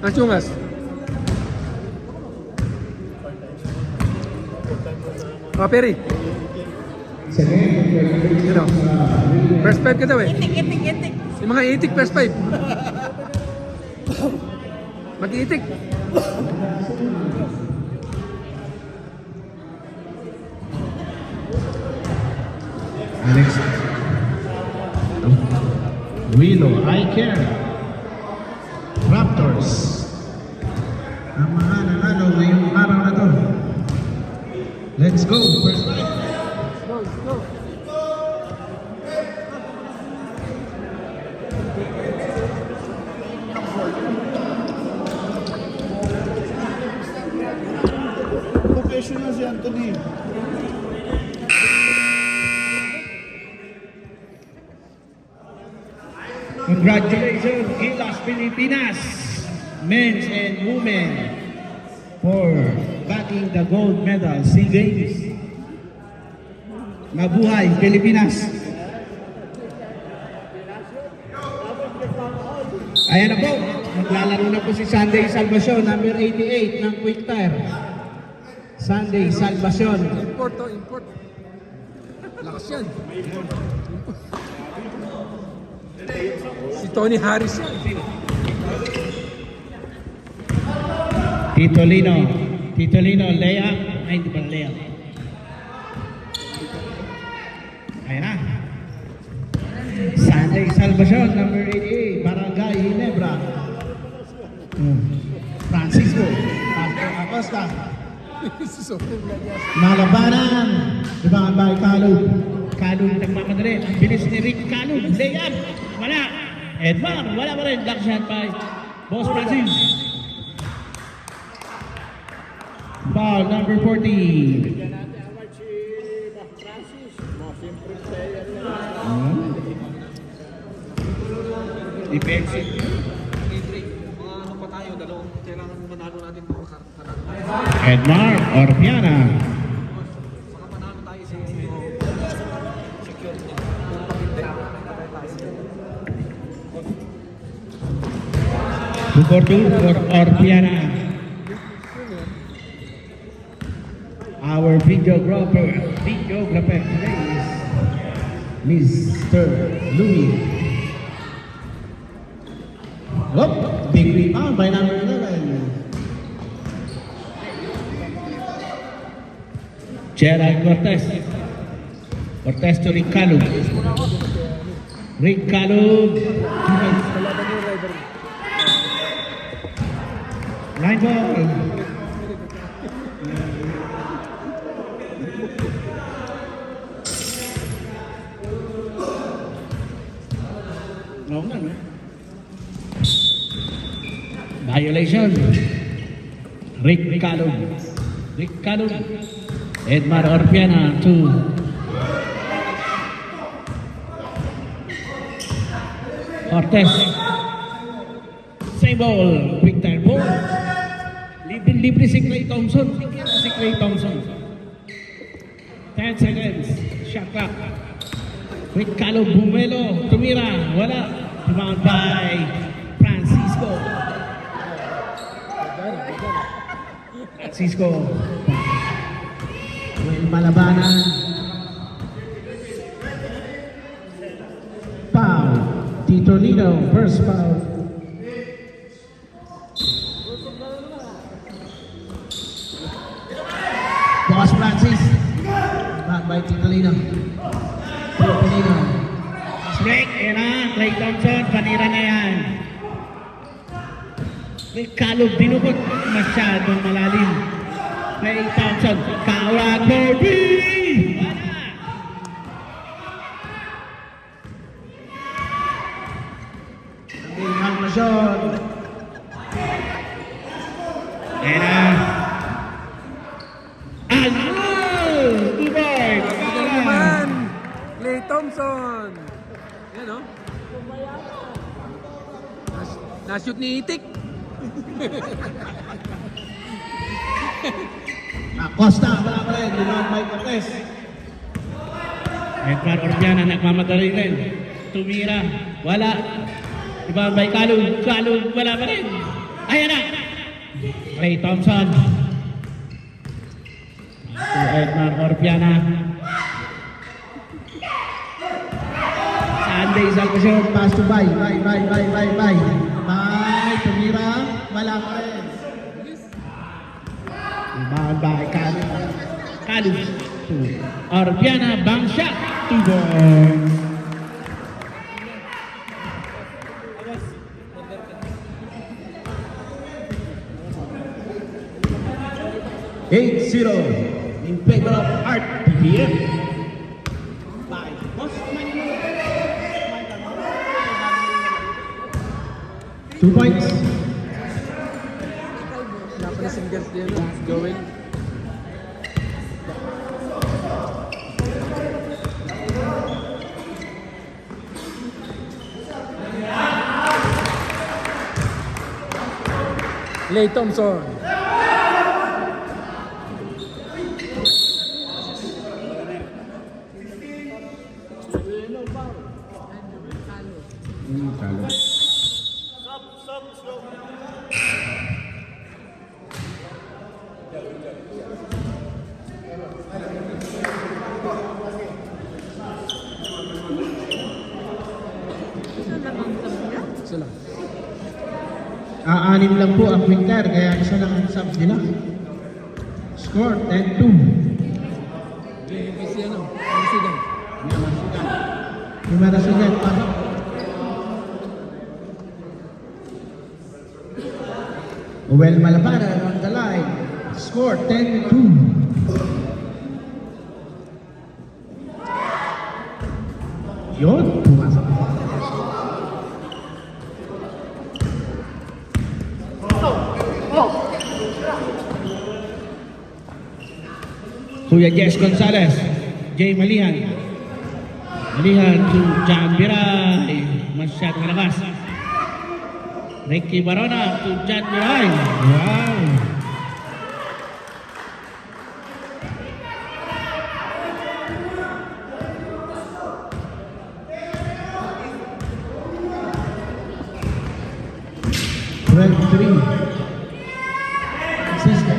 Ang Chungas. Perry. Ano? First 5 ka daw eh. Itik. Yung mga itik, first 5. Mag-iitik. Alex Willow, I Care Raptors ang mga nanalo ngayong araw na to. Let's go, first five. Professional si Anthony. Congratulations, Gilas Pilipinas, men's and women, for bagging the gold medal SEA Games. Mabuhay, Pilipinas! Ayan na po, maglalaro na po si Sunday Salvacion, number 88 ng Quick Tire. Sunday Salvacion. Import to, import. Lakas yan. Si Tony Harris yan. Tito Lino, layup. Ay, hindi pala layup. Ayan na. Sunday Salvacion, number 88, Barangay Ginebra. Francisco Pastor Acosta. Malabanan, Ibang Bay Calub. Calub nagmamadali. Ang bilis ni Rick Calub. Layup. Wala. Edmar, wala pa rin. Block shot by Boss Francis. Foul number 14. Defensive. Edmar Orpiana. For Orpiana. Our videographer today is Mr. Louis. Oh, big rebound by number 11. Gerald Cortez. Cortez to Rick Calub. Rick Calub. Line ball. Violation. Rick Calub. Edmar Orpiana to Cortez. Same ball. Quick time ball. Libre si Clay Thompson. Tingnan si Clay Thompson. 10 seconds. Shot clock. Rick Calub bumelo. Tumira. Wala. Rebound by Francisco. Malabanan. Foul. Tito Lino. First foul. Boss Francis. Back by Tito Lino. Break. Ayan na. Clay Thompson. Panira na yan. Rick Calub. Dinukot. Masyadong malalim. Clay Thompson. Kawag Bobby. Ang masyon. Ayan na. Naman! Clay Thompson! Yan o. Na-shoot ni Itik. Acosta, wala pa rin. Rebound by Cortez. Edmar Orpiana, nagmamadali rin. Tumira, wala. Rebound by Calub, wala pa rin. Ayan na! Klay Thompson. To Edmar Orpiana. Sunday Salvacion. Pass to Bay. Bay, tumira. Wala pa rin. Rebound by Calus. To Orpiana. Bang shot. 2 points. Eight, 0 in favor of Art PPM. Two points. Wala pa na singles din, no? Joel. Klay Thompson. Isa lang. Aanim lang po ang winner, kaya isa lang ang sub nila. Score 10-2. Kasi ano, President. Primera señal, pasok. Well Malabanan on the line. Score 10-2. Yun, pumasok. Kuya Jess Gonzalez, Jay Malihan. Malihan to John Biray. Masyad na labas. Ricky Barona to John Biray. Wow. Francisco.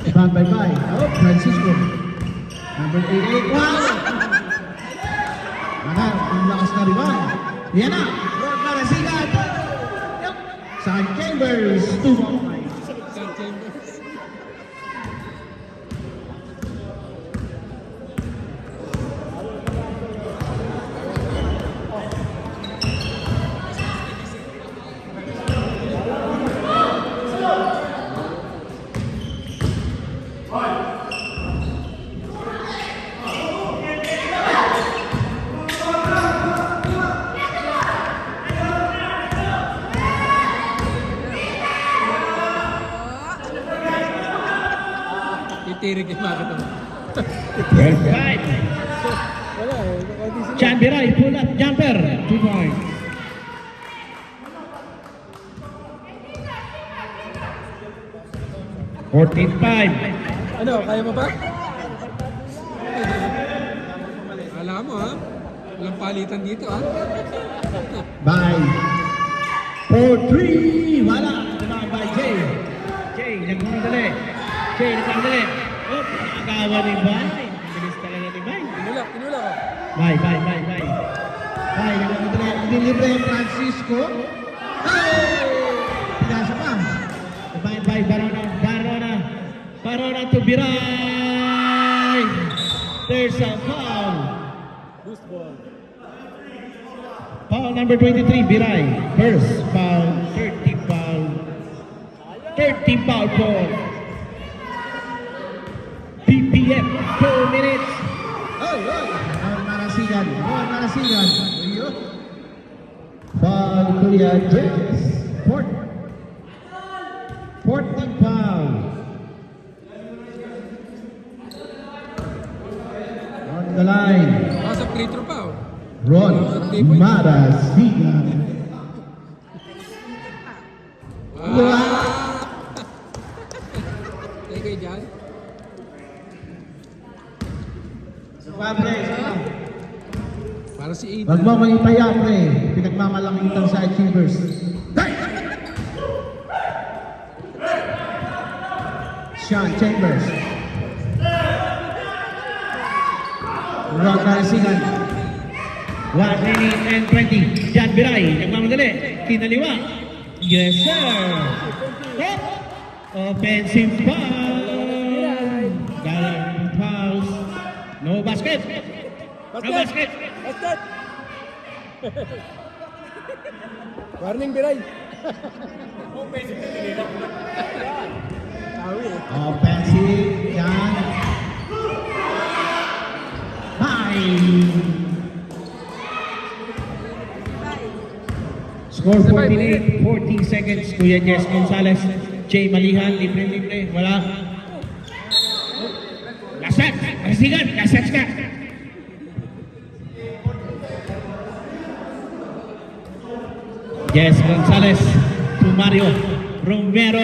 Rebound by Bay. Oh, Francisco. Number 88. Wow! Mana, ang lakas na rebound. Yan na. Rod Marasigan. Yep. San Chambers. 2 points. San Chambers. Titirig yung makita mo. Right. Wala eh. Naka-audition. John Biray, pull up jumper. 2 points. $14-5. Ano, kaya mo ba? Alam mo ha? Walang palitan dito ha? Bay. 4-3. Wala. Rebound by Jay. Jay, nagmamadali. Jay, nagmamadali. Oh, nakagawa ni Bay. Bilis talaga ni Bay. Tinulak ko. Bay. Bay, nagmamadali. Nilibre Francisco. Hey! Pinasa pa. Rebound by Barona to Biray. There's a foul. Boost ball. Foul number 23, Biray. First foul, 30 foul. 30 foul for PPF. 2 minutes. Oy! Marasigan. Ayun. Foul, Kuya Jess. 14 foul. On the line, Sa free throw pa oh. Ron Marasigan. Teka dyan. Padre, Para si Aiden. wag mo manipaya, pre. Pinagmamalaking itang sa achievers. Sean Chambers. Rod Garcigan. 1 minute and 20. Jan Biray, nagmamadali. Kinaliwa. Yes, sir. Offensive foul. Galang fouls. No basket. No basket. Basket! Warning, Biray. Tawi eh. Offensive. Yan. High. Score 48, 14 seconds. Kuya Jess Gonzalez. Jay Malihan, libre-libre. Wala. Lasat! Rasigan! Lasat ka! Jess Gonzalez to Mario Romero.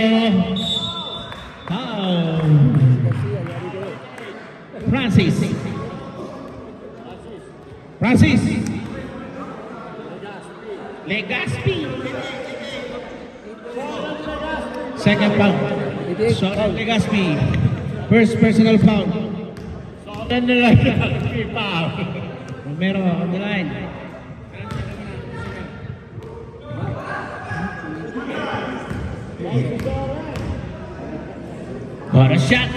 Francis. Francis. Legaspi. Second foul. Soren Legaspi. First personal foul. Soren Legaspi foul. Romero on the line. What a shot.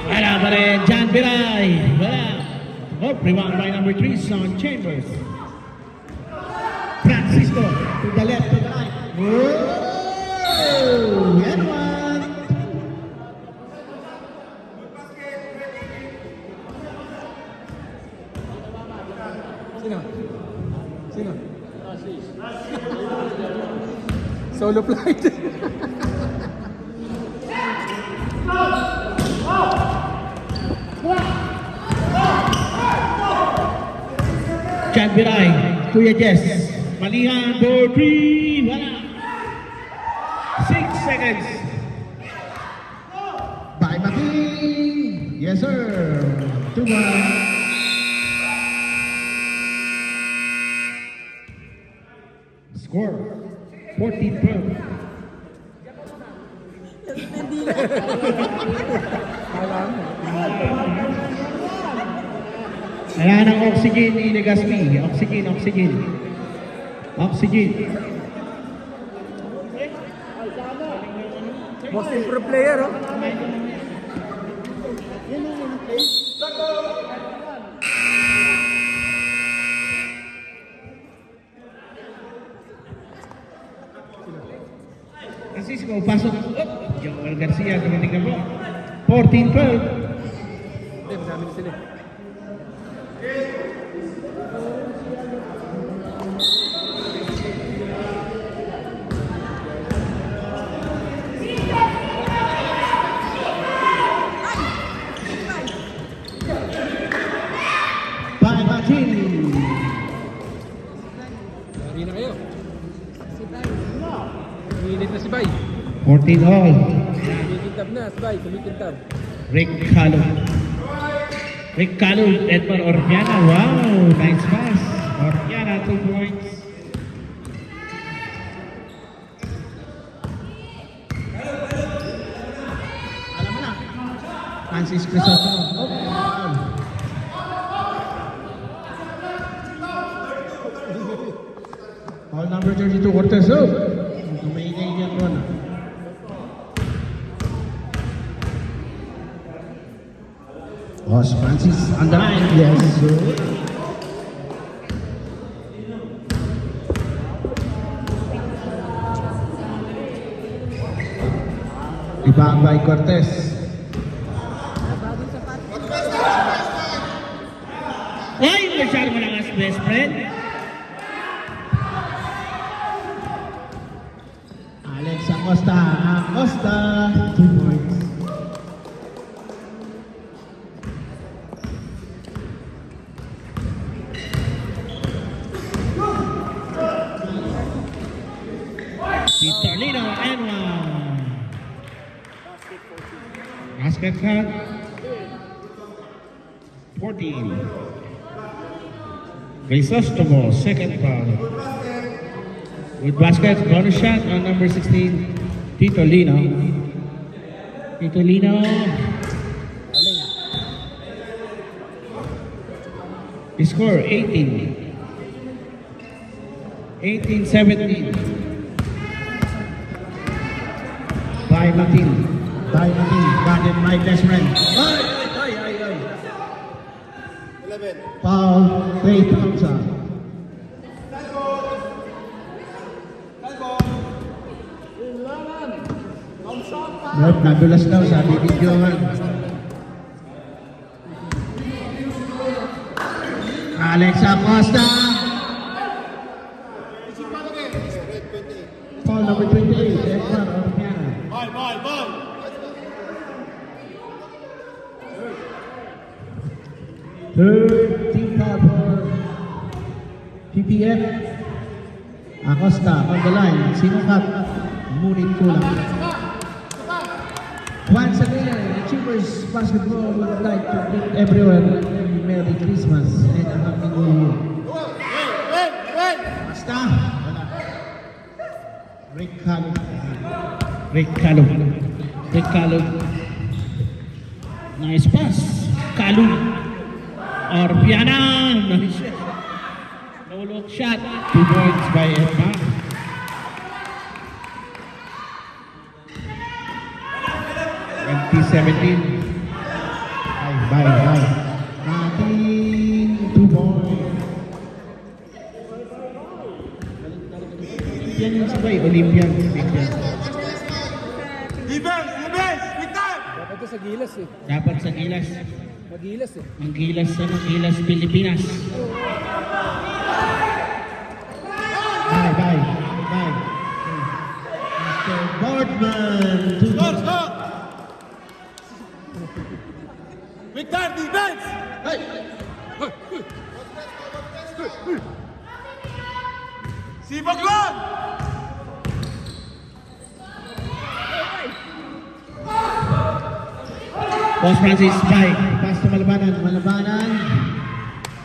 Wala pa rin. Jan Biray. Wala. Oh, rebound by number 3, Sean Chambers. Francisco to the left, to the right. Whoa! Yan one. Sino? Sino? Solo flight. Jan Biray. Kuya Jess. Malihan, door 3. Wala. 6 seconds. By Making. Yes, sir. 2-1. Score 14-12. Kailangan ng oxygen ni Legaspi. Oxygen, oxygen. Oxygen. Most improved player, oh. Francisco, pasok. Joel Garcia, tumitig na po. 14-12. Hindi, madami na sila. By Making. Hindi na kayo. Umiinit na si Bay. 14 all. Kumikintab na si Bay. Kumikintab. Rick Calo. Rick Calo, Edmar Orbiana. Wow, nice pass. Orbiana, 2 points. Alam mo na. Francis Crisostomo. Oh, wow. Call number 32, Cortez. Oh, tumaingay niya ron. Os Francis on the line. Yes, sir. Rebound by Cortez. Ay, masyado mo lang as best friend. Alex Acosta. Acosta. 2 points. Vitorino and 1. Basket count 14. Crisostomo, second foul. With basket, bonus shot on number 16, Tito Lino. Titolino. Score 18. 18-17. By Martin. By Martin, guarded my best friend. Foul, Clay Thompson. Nope, nadulas daw sa bibidyohan. Alexa Costa. Foul number 28, Edward Orpiana. Third team foul for PPF. Acosta on the line. Sinukat. Ngunit kulang. Once again, Achievers Basketball would like to greet everyone a Merry Christmas and a Happy New Year. Basta. Wala. Rick Calum. Rick Calum. Rick Calum. Nice pass. Calum. Orpiana. Nice shot. No look shot. 2 points by Edma. Bye. Nothing. 2 points. Olympian yung sabay. Olympian. Dapat to sa gilas eh. Dapat sa gilas. Magilas eh. Gilas Pilipinas. Bye. Mr. Boardman. 2 points. Victor, defense! Sibag lang! Boss Francis, bye. Pass to Malabanan.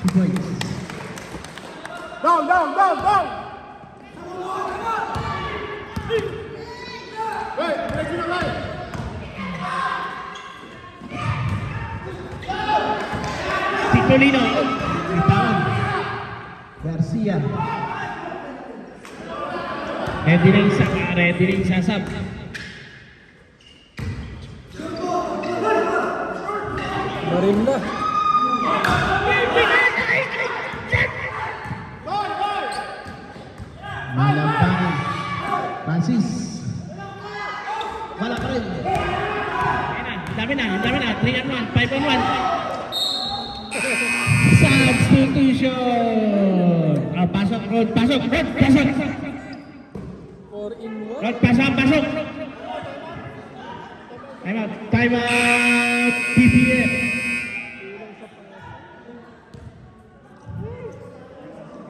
2 points. Down! Hey, direction of light! Titolino. Bitawan. Garcia. Ready rin sa sub. Marimba. Malabanan. Francis. Wala pa rin. Dami na. 3-on-1, 5-on-1. Substitution. Pasok. 4-in-1. Rod, pasok. Time out. PPF.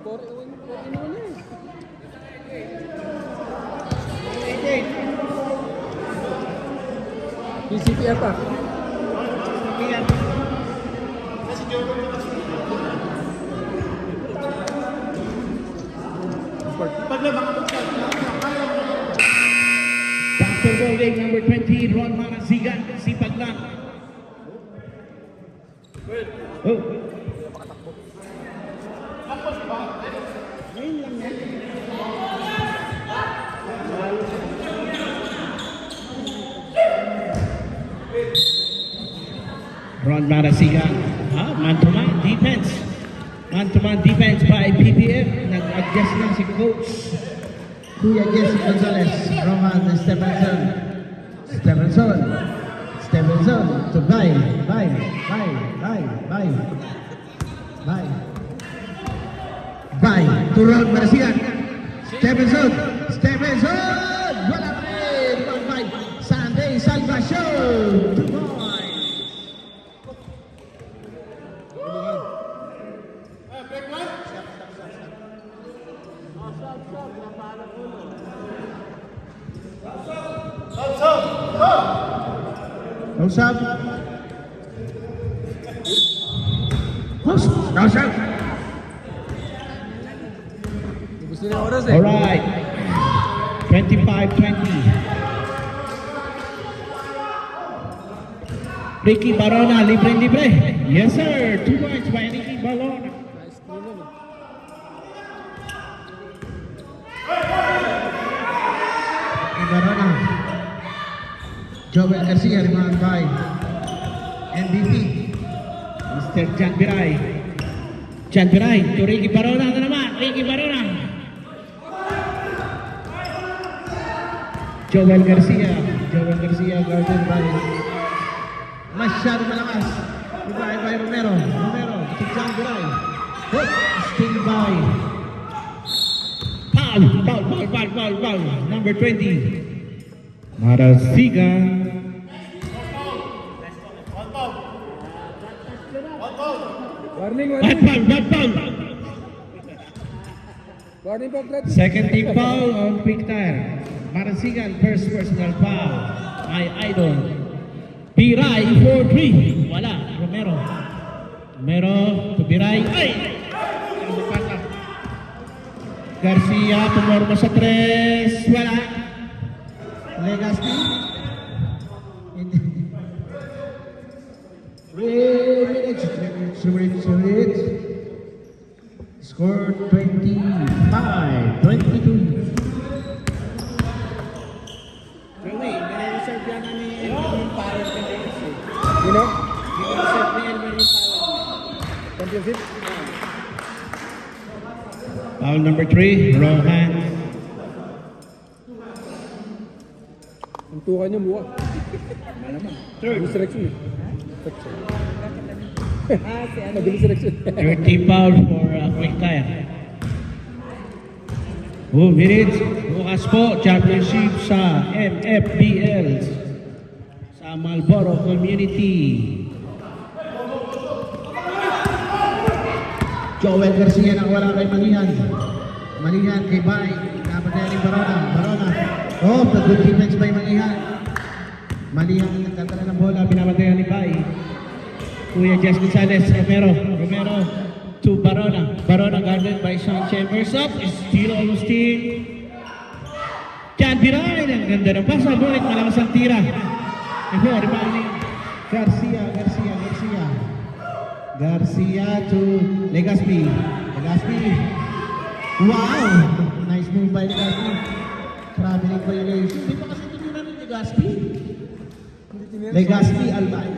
4-in-1 eh. PCPF pa. Basketball leg number 20, Ron Manazigan, sipag lang. Oh. Ron Manazigan, man-to-man defense. Man-to-man defense by PPF. Nag-adjust lang si coach. Kuya Jesse Gonzalez. Roman Stephenson. To bye. To Ron Marasigan. Stephenson. Wala pa rin. 1-5. Sunday Salva Show. 2 points. Close up. Gusto nila oras eh. Alright. 25-20. Ricky Barona, libre. Yes, sir. 2 points by Ricky Barona. Nice clean yun eh. Barona. Joel Garcia, rebound by MVP. Mr. Jan Biray. Jan Biray to Ricky Barona na naman. Ricky Barona. Joel Garcia guarded by Masyado malakas. Rebound by Romero. Si John Biray. Hook. Steal by Foul. Number 20. Marasiga. Warning. Foul. Warning po, Fred. Second team foul on quick tire. Marasigan, first personal foul. My idol. Biray for 3. Wala. Romero to Biray. Ay! Garcia, pumorma sa 3. Wala. Legaspi. Minutes. Score 25-22. Joey, nire-reserve yan na ni Elmerin Powell kanina. You know? Nire-reserve ni Elmerin Powell. Championship? Foul number 3, Rohan. Ang tuka niyo, buka. Mabilis selection eh. Mabilis selection. Third team foul for quick tire. 2 minutes. Bukas po, championship sa MFBL sa Marlboro Community. Joel Garcia nang wala kay Malihan kay Bay. Dapat na ni Barona. Oh, the good defense by Malihan nagtatala ng bola. Pinapatayan ni Pai. Kuya Jess Gonzalez, Romero to Barona. Barona guarded by Sean Chambers up. Steal. Jan Biray. Ang ganda ng pasa. Bulit malakas ang tira. Before rebounding. Garcia to Legaspi. Wow! Nice move by Legaspi. Traveling violation. Hindi pa kasi tinilan ni Legaspi Albay.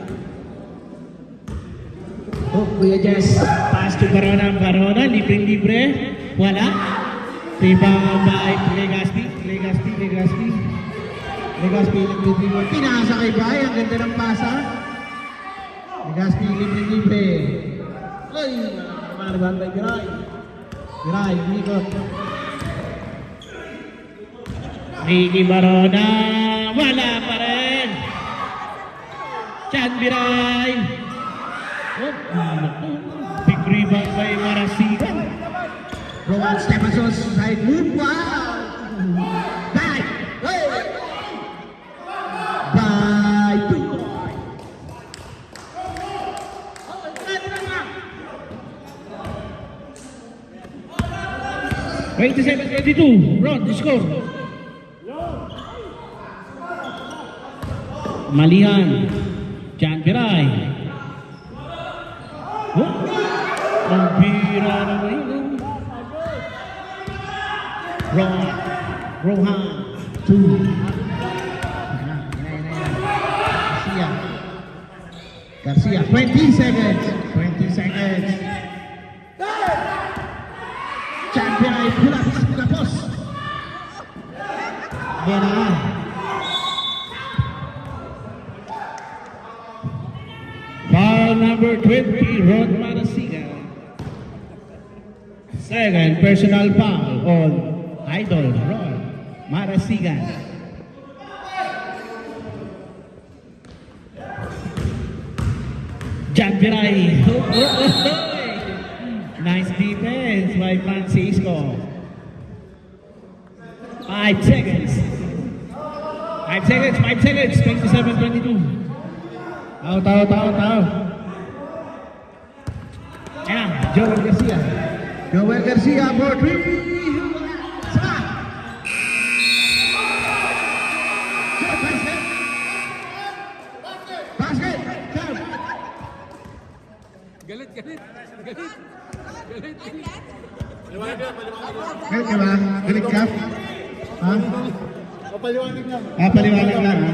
Oh, Kuya Jess. Pass to Barona. Libre. Wala. Rebound by Legaspi. Legaspi libre. Pinasa kay Bay. Ang ganda ng pasa. Legaspi libre. Ay! Maliban by Biray. Umikot. Ricky Barona. Wala pa rin. Jan Biray. Oh, big rebound by Marasigan. Rowan Stefanos side move. Wow! Back! Hey! By 2. 27-22. Ron, the score. Malihan. Jan Biray. Oh, ang bira naman yun. Rohan 2. Garcia 20 seconds. Champion ay pulapos. Yan na. Foul number 20, Ron Marasigan. Second personal foul on Idol Ron Marasigan. Jan Biray. Nice defense by Francisco. 5 seconds. 27-22. Out. Ayan, Joel Garcia for 3. Basket. Galit, galit. Galit. Galit. Paliwanag lang, paliwanag lang. Galit ka ba? Galit ka? Ha? Paliwanag lang. Paliwanag lang ha?